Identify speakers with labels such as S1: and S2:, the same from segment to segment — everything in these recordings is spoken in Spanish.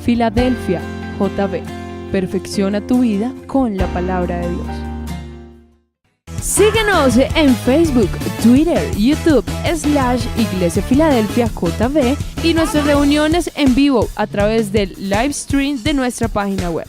S1: Filadelfia, JB. Perfecciona tu vida con la palabra de Dios. Síguenos en Facebook, Twitter, YouTube, /Iglesia Filadelfia JB y nuestras reuniones en vivo a través del live stream de nuestra página web.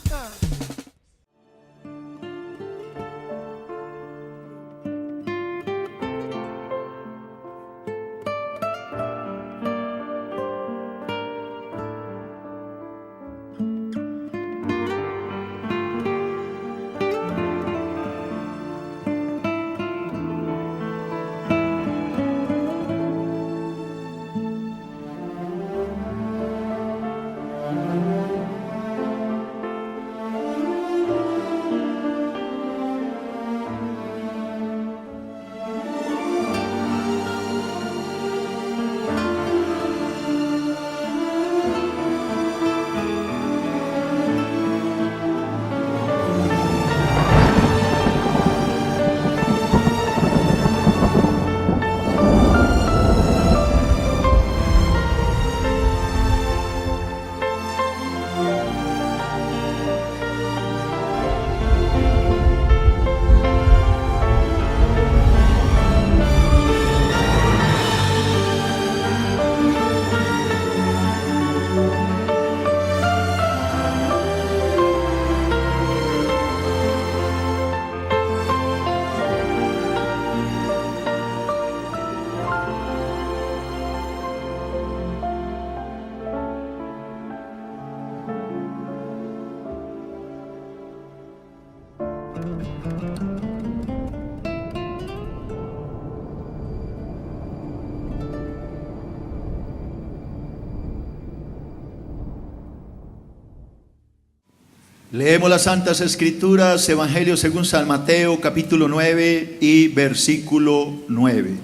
S2: Leemos las Santas Escrituras, Evangelio según San Mateo, capítulo 9 y versículo 9.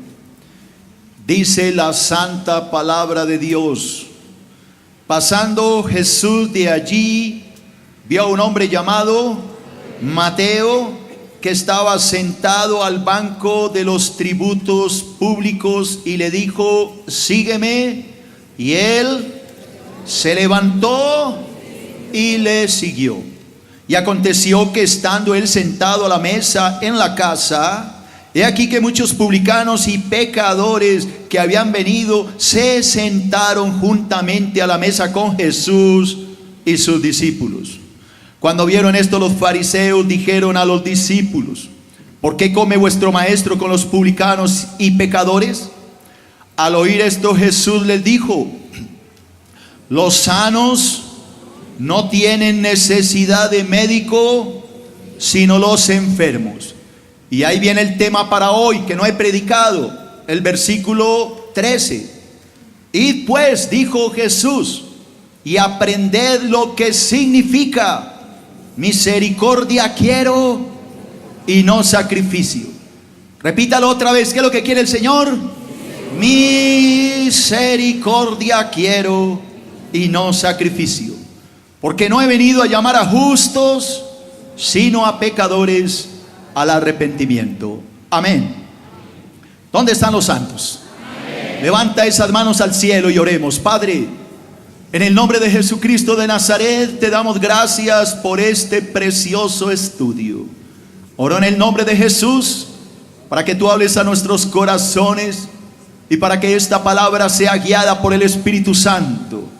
S2: Dice la santa palabra de Dios: pasando Jesús de allí, vio a un hombre llamado Mateo, que estaba sentado al banco de los tributos públicos, y le dijo: sígueme. Y él se levantó y le siguió. Y aconteció que estando él sentado a la mesa en la casa, he aquí que muchos publicanos y pecadores que habían venido se sentaron juntamente a la mesa con Jesús y sus discípulos. Cuando vieron esto, los fariseos dijeron a los discípulos: ¿por qué come vuestro maestro con los publicanos y pecadores? Al oír esto, Jesús les dijo: los sanos no tienen necesidad de médico, sino los enfermos. Y ahí viene el tema para hoy, que no he predicado, el versículo 13. Id pues, dijo Jesús, y aprended lo que significa: misericordia quiero y no sacrificio. Repítalo otra vez. ¿Qué es lo que quiere el Señor? Misericordia quiero y no sacrificio. Porque no he venido a llamar a justos, sino a pecadores al arrepentimiento. Amén. ¿Dónde están los santos? Amén. Levanta esas manos al cielo y oremos. Padre, en el nombre de Jesucristo de Nazaret, te damos gracias por este precioso estudio. Oro en el nombre de Jesús para que tú hables a nuestros corazones y para que esta palabra sea guiada por el Espíritu Santo.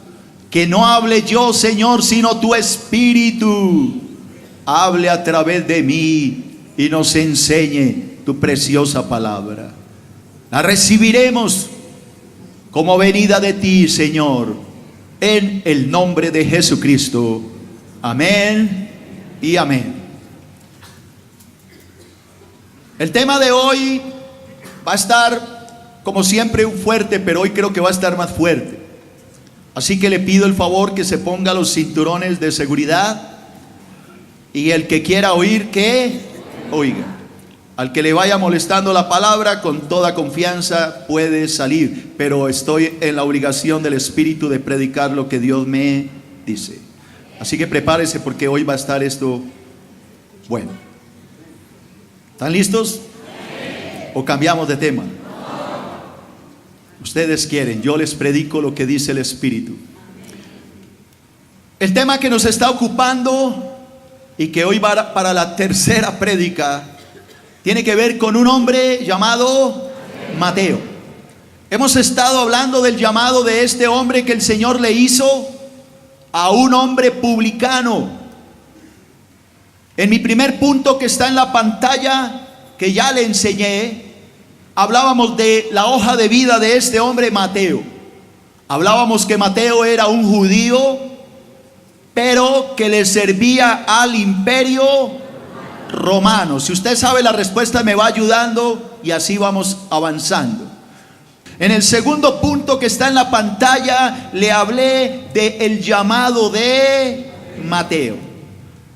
S2: Que no hable yo, Señor, sino tu Espíritu hable a través de mí y nos enseñe tu preciosa palabra. La recibiremos como venida de ti, Señor, en el nombre de Jesucristo. Amén y amén. El tema de hoy va a estar, como siempre, fuerte, pero hoy creo que va a estar más fuerte. Así que le pido el favor que se ponga los cinturones de seguridad, y el que quiera oír, que oiga. Al que le vaya molestando la palabra, con toda confianza puede salir, pero estoy en la obligación del Espíritu de predicar lo que Dios me dice. Así que prepárese, porque hoy va a estar esto bueno. ¿Están listos? ¿O cambiamos de tema? Ustedes quieren, yo les predico lo que dice el Espíritu. El tema que nos está ocupando y que hoy va para la tercera prédica tiene que ver con un hombre llamado Mateo. Hemos estado hablando del llamado de este hombre que el Señor le hizo a un hombre publicano. En mi primer punto, que está en la pantalla, que ya le enseñé, hablábamos de la hoja de vida de este hombre Mateo. Hablábamos que Mateo era un judío, pero que le servía al imperio romano. Si usted sabe la respuesta, me va ayudando y así vamos avanzando. En el segundo punto que está en la pantalla, le hablé del llamado de Mateo.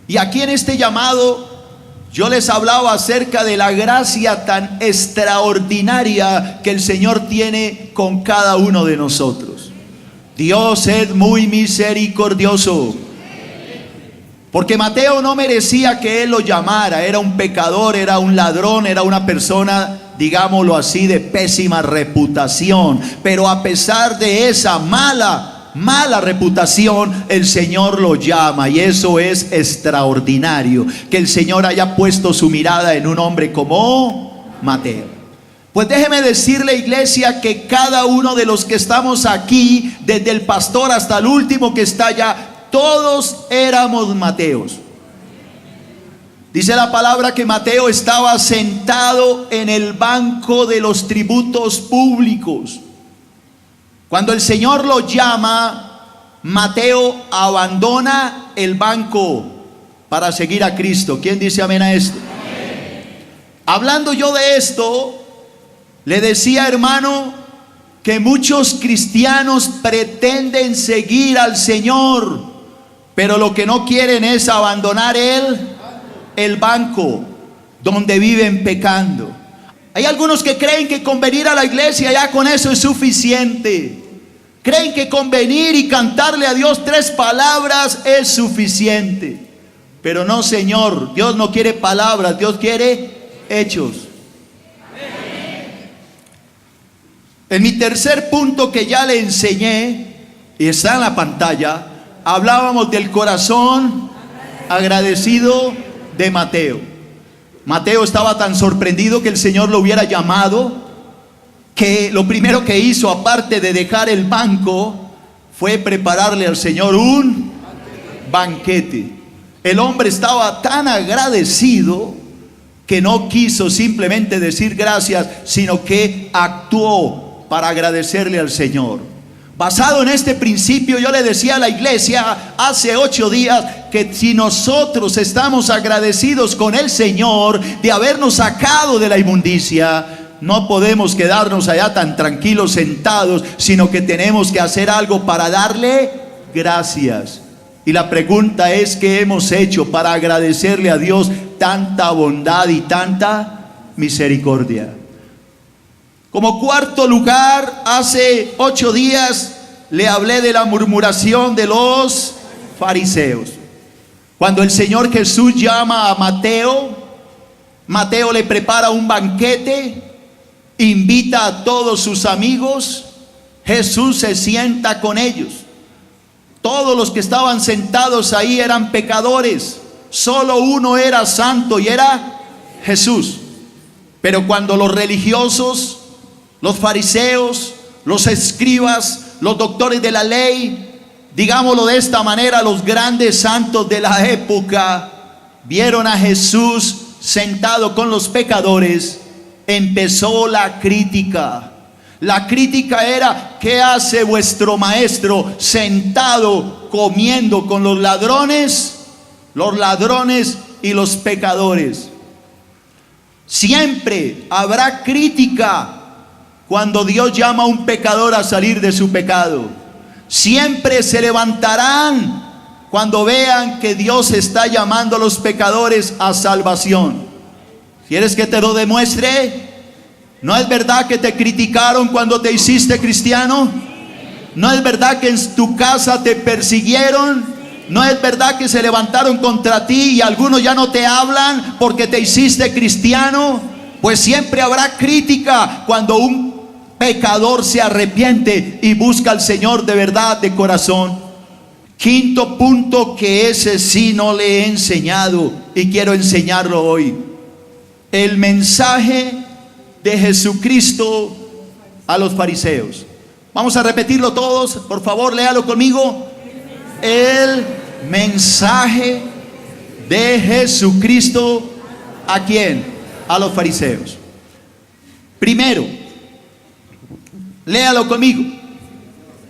S2: Y aquí en este llamado, yo les hablaba acerca de la gracia tan extraordinaria que el Señor tiene con cada uno de nosotros. Dios es muy misericordioso. Porque Mateo no merecía que él lo llamara. Era un pecador, era un ladrón, era una persona, digámoslo así, de pésima reputación. Pero a pesar de esa mala reputación, el Señor lo llama, y eso es extraordinario, que el Señor haya puesto su mirada en un hombre como Mateo. Pues déjeme decirle, iglesia, que cada uno de los que estamos aquí, desde el pastor hasta el último que está allá, todos éramos Mateos. Dice la palabra que Mateo estaba sentado en el banco de los tributos públicos. Cuando el Señor lo llama, Mateo abandona el banco para seguir a Cristo. ¿Quién dice amén a esto? Amén. Hablando yo de esto, le decía, hermano, que muchos cristianos pretenden seguir al Señor, pero lo que no quieren es abandonar el banco donde viven pecando. Hay algunos que creen que con venir a la iglesia ya con eso es suficiente. Creen que con venir y cantarle a Dios 3 palabras es suficiente. Pero no, Señor, Dios no quiere palabras, Dios quiere hechos. En mi tercer punto, que ya le enseñé y está en la pantalla, hablábamos del corazón agradecido de Mateo. Mateo estaba tan sorprendido que el Señor lo hubiera llamado, que lo primero que hizo, aparte de dejar el banco, fue prepararle al Señor un banquete. El hombre estaba tan agradecido que no quiso simplemente decir gracias, sino que actuó para agradecerle al Señor. Basado en este principio, yo le decía a la iglesia hace 8 días que si nosotros estamos agradecidos con el Señor de habernos sacado de la inmundicia, no podemos quedarnos allá tan tranquilos sentados, sino que tenemos que hacer algo para darle gracias. Y la pregunta es, ¿qué hemos hecho para agradecerle a Dios tanta bondad y tanta misericordia? Como cuarto lugar, hace 8 días le hablé de la murmuración de los fariseos. Cuando el Señor Jesús llama a Mateo, Mateo le prepara un banquete, invita a todos sus amigos, Jesús se sienta con ellos. Todos los que estaban sentados ahí eran pecadores, solo uno era santo y era Jesús. Pero cuando los religiosos, los fariseos, los escribas, los doctores de la ley, digámoslo de esta manera, los grandes santos de la época, vieron a Jesús sentado con los pecadores, empezó la crítica. La crítica era: ¿qué hace vuestro maestro sentado comiendo con los ladrones y los pecadores? Siempre habrá crítica cuando Dios llama a un pecador a salir de su pecado. Siempre se levantarán cuando vean que Dios está llamando a los pecadores a salvación. ¿Quieres que te lo demuestre? ¿No es verdad que te criticaron cuando te hiciste cristiano? ¿No es verdad que en tu casa te persiguieron? ¿No es verdad que se levantaron contra ti y algunos ya no te hablan porque te hiciste cristiano? Pues siempre habrá crítica cuando un pecador se arrepiente y busca al Señor de verdad, de corazón. Quinto punto, que ese sí no le he enseñado y quiero enseñarlo hoy. El mensaje de Jesucristo a los fariseos. Vamos a repetirlo todos, por favor, léalo conmigo. El mensaje de Jesucristo, ¿a quién? A los fariseos. Primero, léalo conmigo.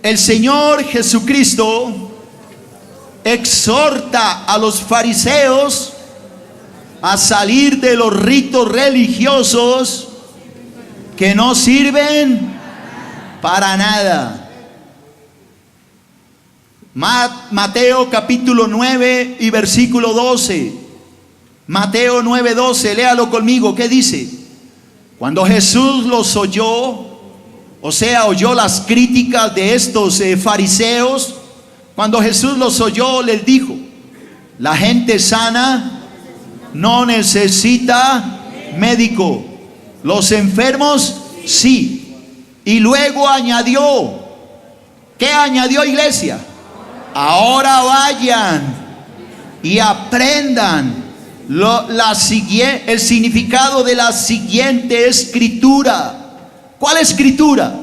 S2: El Señor Jesucristo exhorta a los fariseos a salir de los ritos religiosos que no sirven para nada. Mateo capítulo 9 y versículo 12. Mateo 9:12, léalo conmigo. ¿Qué dice? Cuando Jesús los oyó, o sea, oyó las críticas de estos fariseos, cuando Jesús los oyó, les dijo: la gente sana no necesita médico, los enfermos sí. Y luego añadió, ¿qué añadió, iglesia? Ahora vayan y aprendan el significado de la siguiente escritura. ¿Cuál escritura?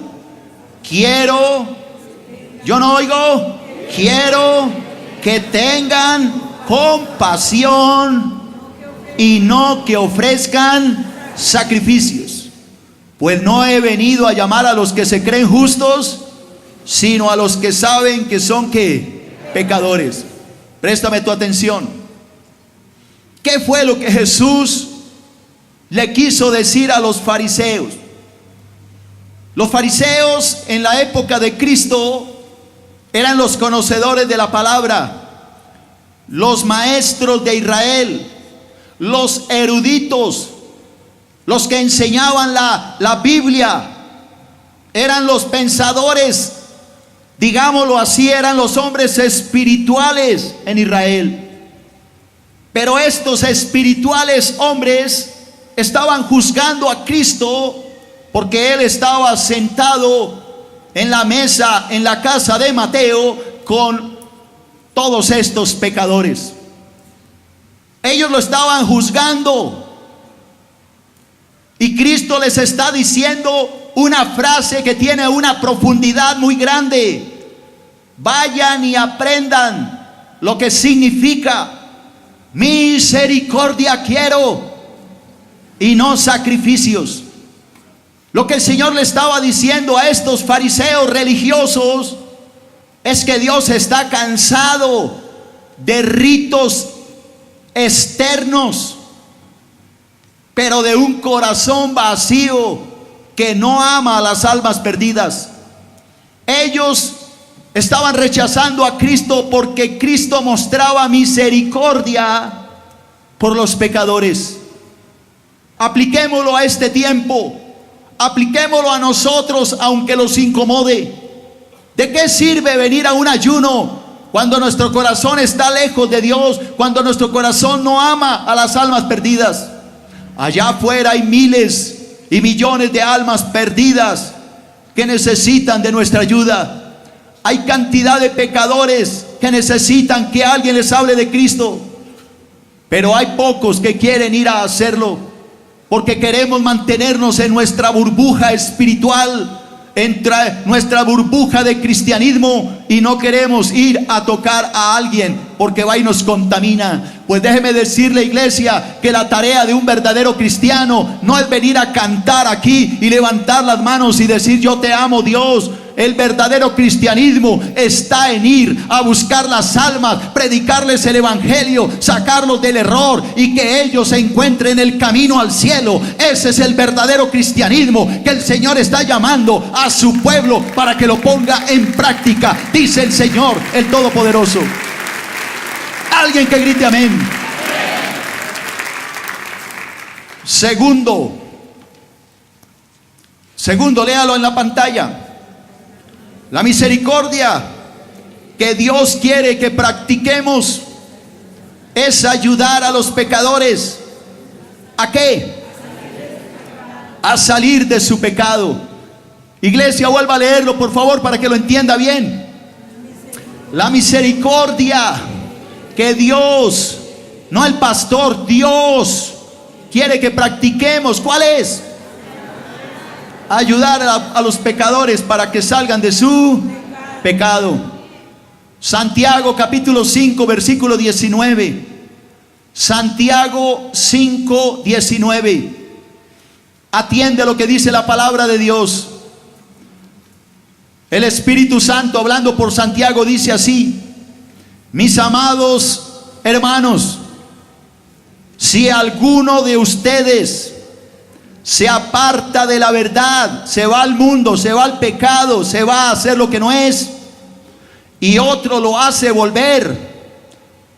S2: Yo no oigo. Quiero que tengan compasión y no que ofrezcan sacrificios, pues no he venido a llamar a los que se creen justos, sino a los que saben que son pecadores. Préstame tu atención. ¿Qué fue lo que Jesús le quiso decir a los fariseos? Los fariseos en la época de Cristo eran los conocedores de la palabra, los maestros de Israel, los eruditos, los que enseñaban la Biblia, eran los pensadores, digámoslo así, eran los hombres espirituales en Israel. Pero estos espirituales hombres estaban juzgando a Cristo porque Él estaba sentado en la mesa, en la casa de Mateo, con todos estos pecadores. Ellos lo estaban juzgando. Y Cristo les está diciendo una frase que tiene una profundidad muy grande. Vayan y aprendan lo que significa: misericordia quiero y no sacrificios. Lo que el Señor le estaba diciendo a estos fariseos religiosos es que Dios está cansado de ritos externos, pero de un corazón vacío que no ama a las almas perdidas. Ellos estaban rechazando a Cristo porque Cristo mostraba misericordia por los pecadores. Apliquémoslo a este tiempo. Apliquémoslo a nosotros, aunque los incomode. ¿De qué sirve venir a un ayuno cuando nuestro corazón está lejos de Dios, cuando nuestro corazón no ama a las almas perdidas? Allá afuera hay miles y millones de almas perdidas que necesitan de nuestra ayuda. Hay cantidad de pecadores que necesitan que alguien les hable de Cristo, pero hay pocos que quieren ir a hacerlo, porque queremos mantenernos en nuestra burbuja espiritual, en nuestra burbuja de cristianismo, y no queremos ir a tocar a alguien porque va y nos contamina. Pues déjeme decirle, iglesia, que la tarea de un verdadero cristiano no es venir a cantar aquí y levantar las manos y decir: yo te amo, Dios. El verdadero cristianismo está en ir a buscar las almas, predicarles el evangelio, sacarlos del error y que ellos se encuentren el camino al cielo. Ese es el verdadero cristianismo que el Señor está llamando a su pueblo para que lo ponga en práctica, dice el Señor, el Todopoderoso. Alguien que grite amén. Segundo, léalo en la pantalla. La misericordia que Dios quiere que practiquemos es ayudar a los pecadores. ¿A qué? A salir de su pecado. Iglesia, vuelva a leerlo, por favor, para que lo entienda bien. La misericordia que Dios, no el pastor, Dios quiere que practiquemos. ¿Cuál es? Ayudar a los pecadores para que salgan de su pecado. Santiago capítulo 5 versículo 19. Santiago 5, 19. Atiende lo que dice la palabra de Dios. El Espíritu Santo, hablando por Santiago, dice así: mis amados hermanos, si alguno de ustedes se aparta de la verdad, se va al mundo, se va al pecado, se va a hacer lo que no es, y otro lo hace volver,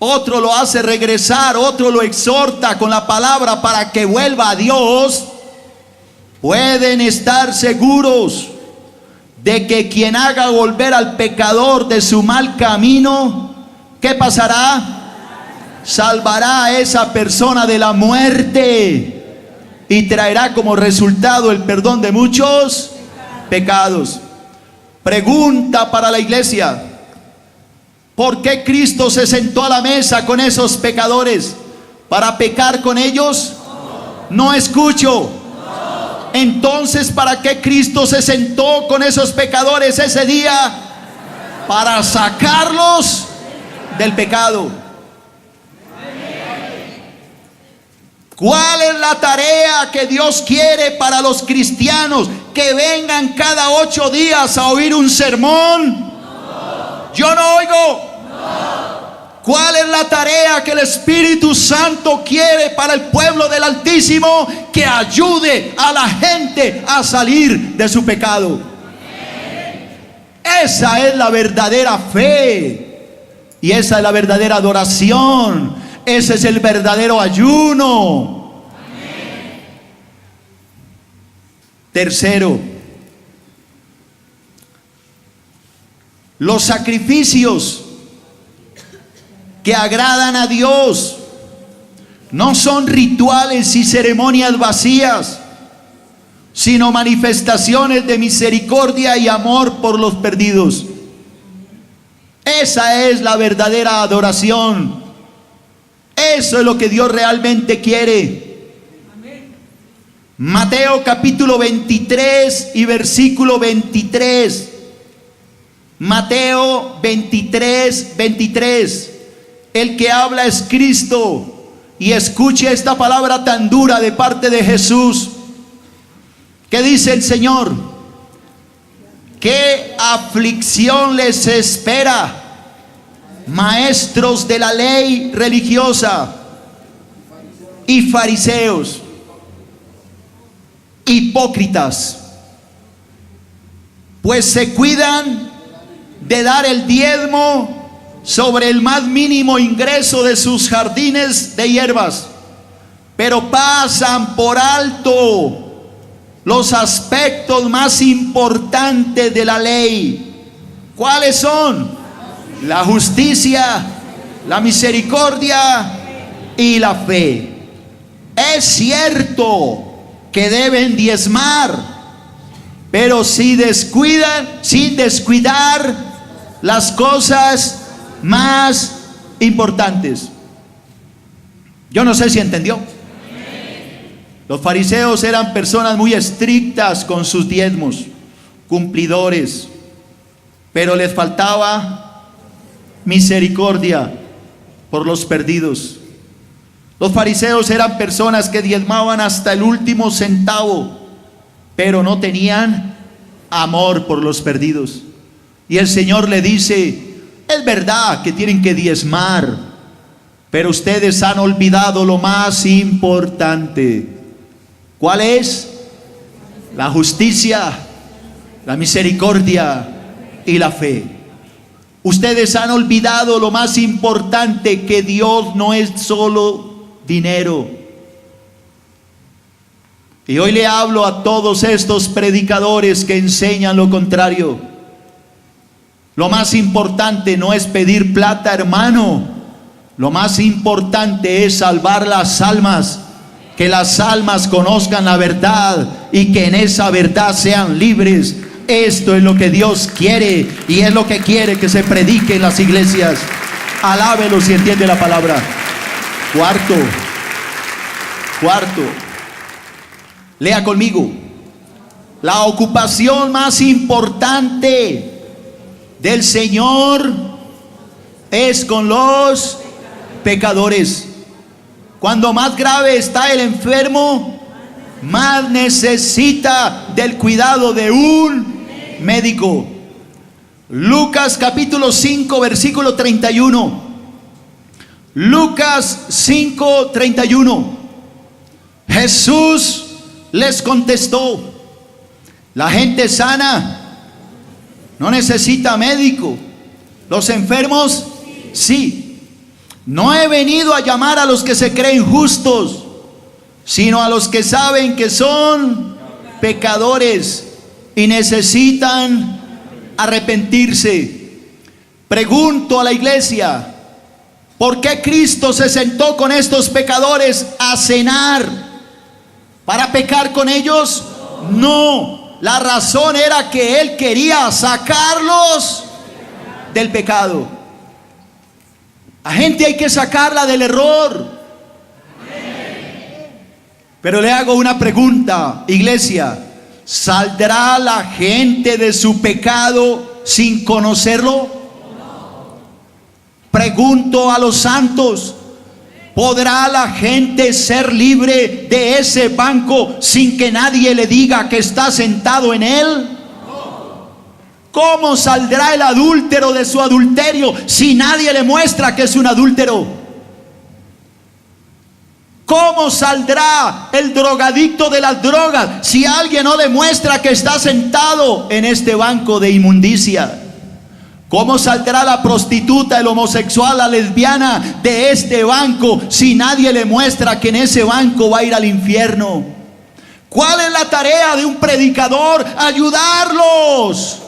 S2: otro lo hace regresar, otro lo exhorta con la palabra para que vuelva a Dios, pueden estar seguros de que quien haga volver al pecador de su mal camino, ¿qué pasará? Salvará a esa persona de la muerte y traerá como resultado el perdón de muchos pecados. Pregunta para la iglesia: ¿por qué Cristo se sentó a la mesa con esos pecadores? ¿Para pecar con ellos? No escucho. Entonces, ¿para qué Cristo se sentó con esos pecadores ese día? Para sacarlos del pecado. ¿Cuál es la tarea que Dios quiere para los cristianos? ¿Que vengan cada 8 días a oír un sermón? Yo no oigo. ¿Cuál es la tarea que el Espíritu Santo quiere para el pueblo del Altísimo? Que ayude a la gente a salir de su pecado. Esa es la verdadera fe. Y esa es la verdadera adoración. Ese es el verdadero ayuno. Tercero, los sacrificios que agradan a Dios no son rituales y ceremonias vacías, sino manifestaciones de misericordia y amor por los perdidos. Esa es la verdadera adoración. Eso es lo que Dios realmente quiere. Mateo capítulo 23 y versículo 23. Mateo 23, 23. El que habla es Cristo. Y escuche esta palabra tan dura de parte de Jesús. ¿Qué dice el Señor? ¿Qué aflicción les espera, maestros de la ley religiosa y fariseos, hipócritas? Pues se cuidan de dar el diezmo sobre el más mínimo ingreso de sus jardines de hierbas, pero pasan por alto los aspectos más importantes de la ley. ¿Cuáles son? La justicia, la misericordia y la fe. Es cierto que deben diezmar, pero si descuidan, sin descuidar las cosas más importantes. Yo no sé si entendió. Los fariseos eran personas muy estrictas con sus diezmos, cumplidores, pero les faltaba misericordia por los perdidos. Los fariseos eran personas que diezmaban hasta el último centavo, pero no tenían amor por los perdidos. Y el Señor le dice: es verdad que tienen que diezmar, pero ustedes han olvidado lo más importante. ¿Cuál es? La justicia, la misericordia y la fe. Ustedes han olvidado lo más importante, que Dios no es solo dinero. Y hoy le hablo a todos estos predicadores que enseñan lo contrario. Lo más importante no es pedir plata, hermano. Lo más importante es salvar las almas. Que las almas conozcan la verdad y que en esa verdad sean libres. Esto es lo que Dios quiere y es lo que quiere que se predique en las iglesias. Alábelo si entiende la palabra. Cuarto. Lea conmigo. La ocupación más importante del Señor es con los pecadores. Cuando más grave está el enfermo, más necesita del cuidado de un médico. Lucas capítulo 5 versículo 31. Lucas 5, 31. Jesús les contestó: la gente sana no necesita médico, los enfermos sí. No he venido a llamar a los que se creen justos, sino a los que saben que son pecadores y necesitan arrepentirse. Pregunto a la iglesia: ¿por qué Cristo se sentó con estos pecadores a cenar? ¿Para pecar con ellos? No, la razón era que Él quería sacarlos del pecado. A gente hay que sacarla del error. Pero le hago una pregunta, iglesia: ¿saldrá la gente de su pecado sin conocerlo? Pregunto a los santos: ¿podrá la gente ser libre de ese banco sin que nadie le diga que está sentado en él? ¿Cómo saldrá el adúltero de su adulterio si nadie le muestra que es un adúltero? ¿Cómo saldrá el drogadicto de las drogas si alguien no le muestra que está sentado en este banco de inmundicia? ¿Cómo saldrá la prostituta, el homosexual, la lesbiana de este banco si nadie le muestra que en ese banco va a ir al infierno? ¿Cuál es la tarea de un predicador? Ayudarlos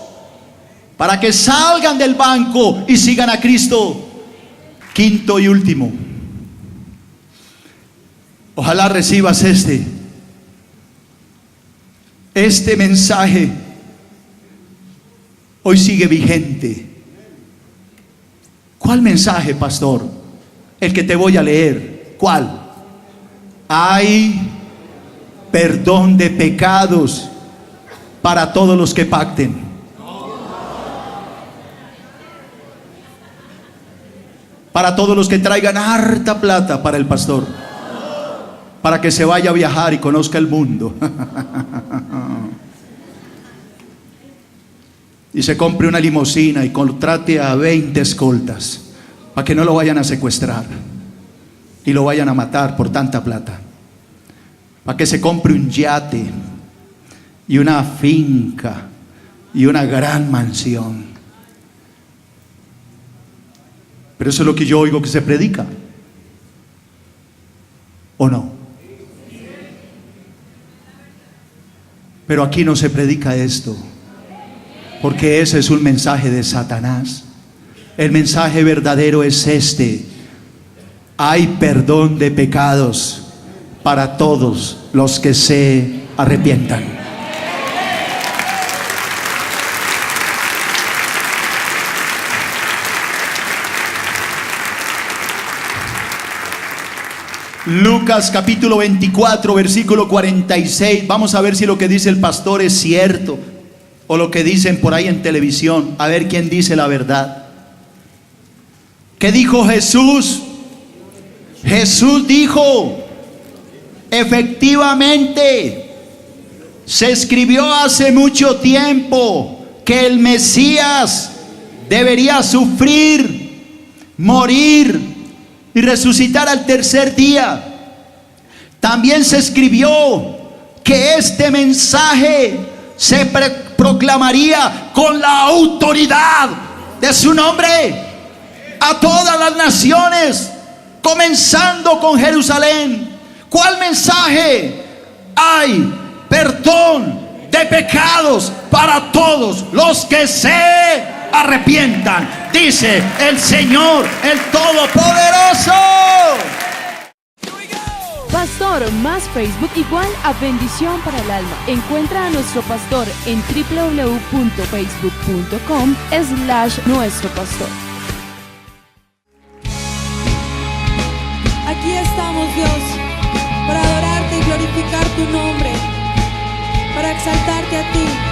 S2: para que salgan del banco y sigan a Cristo. Quinto y último. Ojalá recibas este mensaje. Hoy sigue vigente. ¿Cuál mensaje, pastor? El que te voy a leer. ¿Cuál? Hay perdón de pecados para todos los que pacten. Para todos los que traigan harta plata para el pastor, para que se vaya a viajar y conozca el mundo y se compre una limusina y contrate a 20 escoltas para que no lo vayan a secuestrar y lo vayan a matar por tanta plata, para que se compre un yate y una finca y una gran mansión. Pero eso es lo que yo oigo que se predica, ¿o no? Pero aquí no se predica esto, porque ese es un mensaje de Satanás. El mensaje verdadero es este: hay perdón de pecados para todos los que se arrepientan. Lucas capítulo 24 versículo 46. Vamos a ver si lo que dice el pastor es cierto o lo que dicen por ahí en televisión. A ver quién dice la verdad. ¿Qué dijo Jesús? Jesús dijo: efectivamente, se escribió hace mucho tiempo que el Mesías debería sufrir, morir y resucitar al tercer día. También se escribió que este mensaje se proclamaría con la autoridad de su nombre a todas las naciones, comenzando con Jerusalén. ¿Cuál mensaje? Hay perdón de pecados para todos los que se arrepientan, dice el Señor, el Todopoderoso.
S1: Pastor más Facebook igual a bendición para el alma. Encuentra a nuestro pastor en www.facebook.com/nuestropastor.
S3: Aquí estamos, Dios, para adorarte y glorificar tu nombre, para exaltarte a ti.